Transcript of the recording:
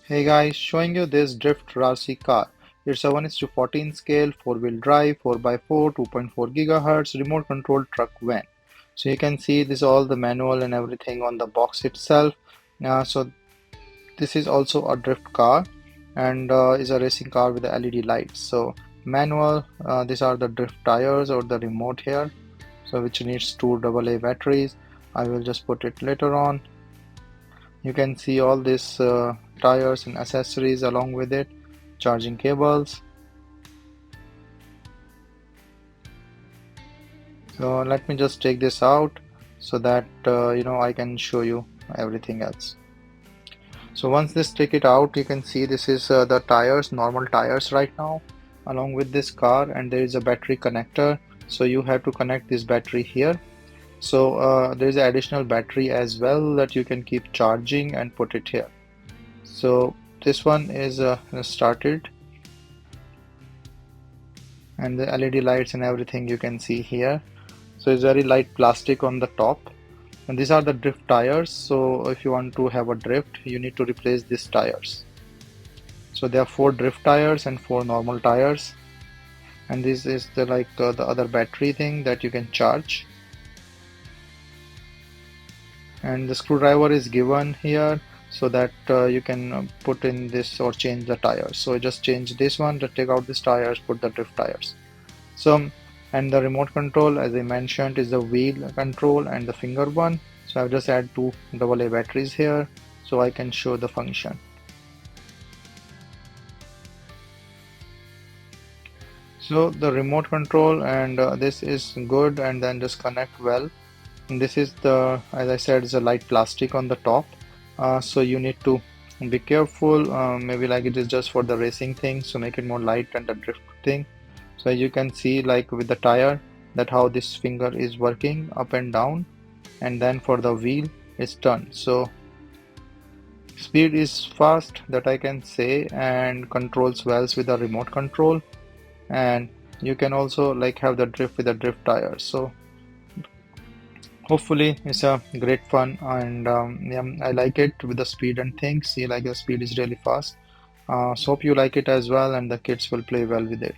Hey guys, showing you this Drift RC car. It's a 1:14 scale, 4-wheel drive, 4x4, 2.4 GHz, remote control truck van. So you can see this all the manual and everything on the box itself. So this is also a drift car and is a racing car with the LED lights. So manual, these are the drift tires or the remote here. So which needs two AA batteries. I will just put it later on. You can see all these tires and accessories along with it, charging cables. So let me just take this out so that I can show you everything else. So once this take it out, you can see this is the tires, normal tires right now along with this car, and there is a battery connector, so you have to connect this battery here. So there is an additional battery as well that you can keep charging and put it here. So this one is started, and the LED lights and everything you can see here. So it's very light plastic on the top, and these are the drift tires. So if you want to have a drift, you need to replace these tires. So there are 4 drift tires and 4 normal tires, and this is the the other battery thing that you can charge. And the screwdriver is given here so that you can put in this or change the tires. So just change this one to take out these tires, put the drift tires. So, and the remote control, as I mentioned, is the wheel control and the finger one. So I've just add 2 AA batteries here so I can show the function. So the remote control, and this is good, and then just connect well. And this is the, as I said, is a light plastic on the top, so you need to be careful. Maybe like it is just for the racing thing, so make it more light and the drift thing. So you can see like with the tire that how this finger is working up and down, and then for the wheel it's turned. So speed is fast, that I can say, and controls well with the remote control. And you can also like have the drift with the drift tires. So hopefully it's a great fun, and yeah, I like it with the speed and things. See, like the speed is really fast. So hope you like it as well, and the kids will play well with it.